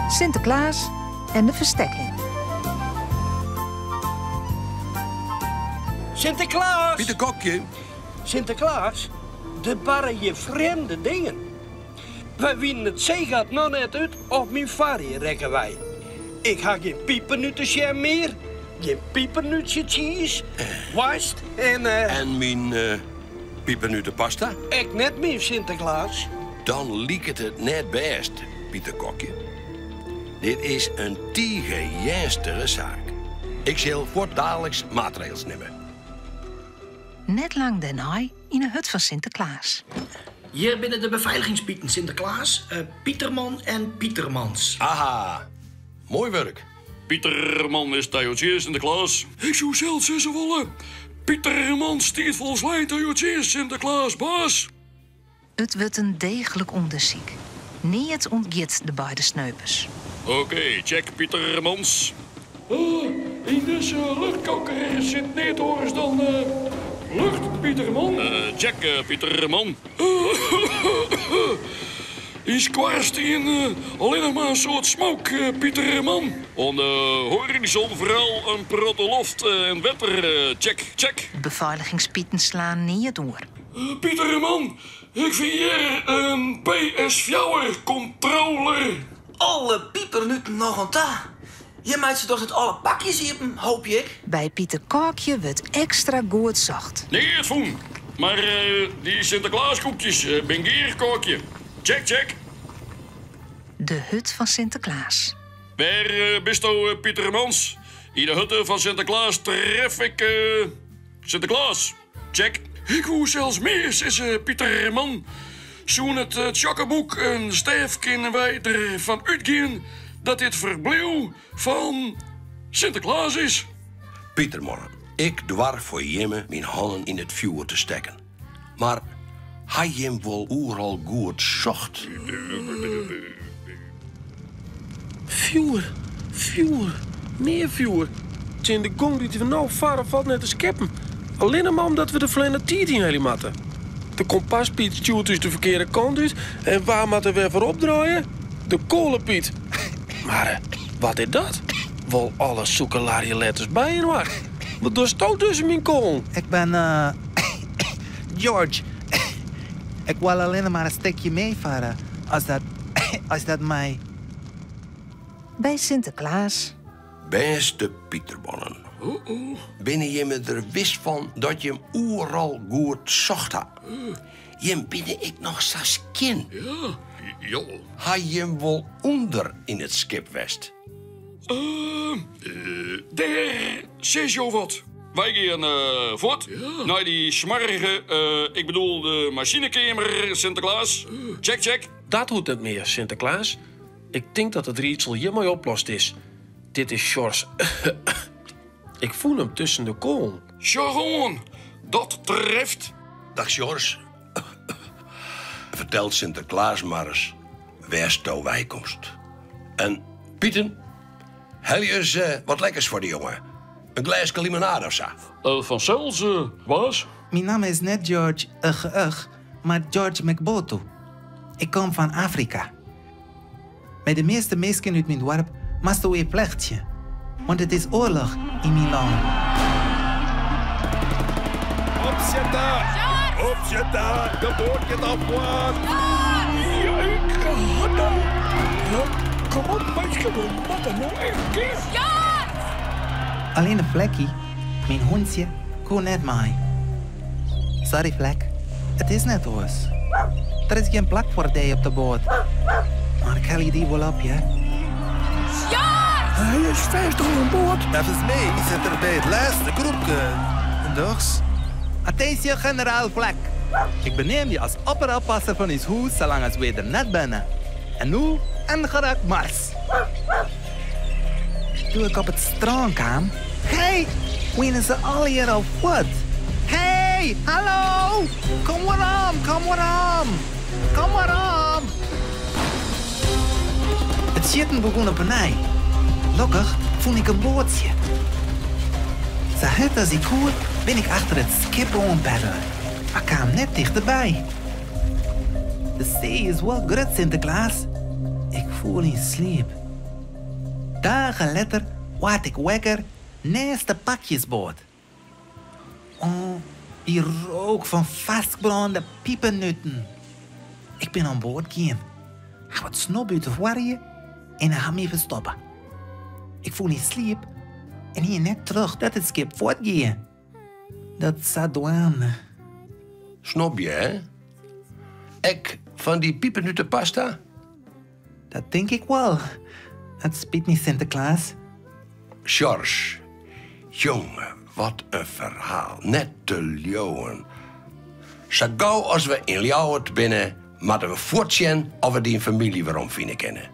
Sinterklaas en de verstekking. Sinterklaas! Pieter Kokje. Sinterklaas, de barren je vreemde dingen. Wij winnen het zeegat nog net uit op mijn varie rekken wij. Ik ga geen piepernuttensjam meer, geen piepernutje cheese, worst en... En mijn piepernutenpasta? Ik net meer, Sinterklaas. Dan liekt het net best, Pieter Kokje. Dit is een tiegejuistere zaak. Ik zal voortdaliks maatregels nemen. Net lang daarna in een hut van Sinterklaas. Hier binnen de beveiligingspieten Sinterklaas, Pieterman en Pietermans. Aha, mooi werk. Pieterman is Theootje Sinterklaas. Ik zou zelfs zeggen willen. Pieterman stiert volgens mij Theootje Sinterklaas, baas. Het wordt een degelijk onderzoek. Niet ontgeet de beide sneupers. Oké, check Pietermans. In deze luchtkoker zit niet hoors dan lucht, Pieterman. Check, Pieterman. Is kwarst in alleen nog maar een soort smoke, Pieterman. On de horizon vooral een protte loft en wetter. Check. Beveiligingspieten slaan niet door. Pieterman, ik vind hier een PS4 controller. Alle piepernuten nog een ta. Je maakt ze toch het alle pakjes hebben, hoop ik. Bij Pieter Kokje wordt extra goed zacht. Nee, het voen. Maar die Sinterklaaskoekjes, ben gierkookje. Check. De hut van Sinterklaas. Waar bist u, Pietermans? In de hutte van Sinterklaas tref ik Sinterklaas. Check. Ik hoor zelfs meer, zegt Pieterman. Zo'n het tjokkeboek en stijf kunnen wij ervan uitgaan dat dit verblijf van Sinterklaas is. Pieterman, ik dwarf voor Jimme mijn handen in het vuur te steken. Maar hij hem wel overal goed zocht. Vuur. Meer vuur. Het is in de gong die we nou varen valt net te scheppen. Alleen maar omdat we de vleende tijd in jullie matten. De kompaspiet stuurt dus de verkeerde kant uit. En waar moeten we voor opdraaien? De kolenpiet. Maar wat is dat? Wel alle zoekelarie letters bij je wacht. Wat doe je tussen mijn kool? Ik ben, George. Ik wil alleen maar een stukje meevaren. Als dat mij... Bij Sinterklaas. Beste Pieterbonnen. Ben je me er wist van dat je hem overal goed zocht had? Je binnen ik nog zo'n kind. Ja. Hij je hem wel onder in het schip west? Daar zes je wat. Wij gaan voort naar die smarrige, ik bedoel de machinekamer Sinterklaas. Check. Dat hoeft niet meer, Sinterklaas. Ik denk dat het rietsel hiermee oplost is. Dit is Sjors. Ik voel hem tussen de kool. Sharon, dat treft. Dag, Sjors. Vertelt Sinterklaas maar eens waar sto wij komst. En Pieten, hel je eens wat lekkers voor de jongen. Een glaasje limonade of zo. Van zelfs, baas. Mijn naam is net George maar George McBoto. Ik kom van Afrika. Met de meeste mensen uit mijn dorp moesten we een plechtje. Want het is oorlog in mijn land. Opzetten! De boot gaat afwaart! Ja, ik ga nou. Kom op, meisje, wat dan nou echt? Alleen een vlekje, mijn hondje, kon net mee. Sorry, vlek. Het is net oors. Er is geen plak voor die op de boot. Maar ik haal je die wel op, ja? Hij is vast aan boord. Even mee, ik zit er bij het laatste groepje. Dus? Attentie, generaal Vlek. Ik beneem je als opperoppasser van uw huis, zolang als we er net binnen. En nu, en gerak mars. Toen ik op het strand kwam... Hey, winnen ze al hier of wat? Hey, hallo! Kom maar om! Het zitten begon op een ei. Gelukkig vond ik een bootje. Zo hard als ik hoor, ben ik achter het schip aanpeddelen. Maar kwam net dichterbij. De zee is wel groot, Sinterklaas. Ik voel in slaap. Dagen later word ik wakker naast de pakjesboot. Oh, die rook van vastgebrande piepennutten. Ik ben aan boord gaan. Ga wat snel buiten warriën en dan ga me even stoppen. Ik voel in slaap en hier net terug dat het schip voortgaat. Dat zat douane. Snap je, hè? Ik van die piepennutte pasta? Dat denk ik wel. Het spijt niet, Sinterklaas. George, jongen, wat een verhaal. Net te leeuwen. Zo gauw als we in Ljouwert binnen, moeten we voortzien of we die familie weer omvinden kennen.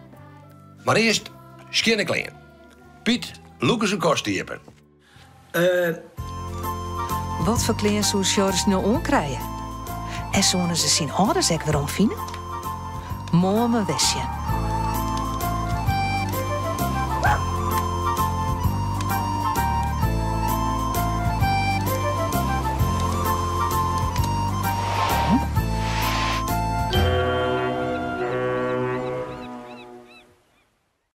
Maar eerst, schinnen klein. Piet, Lucas en kosten jeppen. Wat voor kleren zou George nou omkrijgen? En zouden ze zijn ouders ook weer omvinden? Mooi me westje.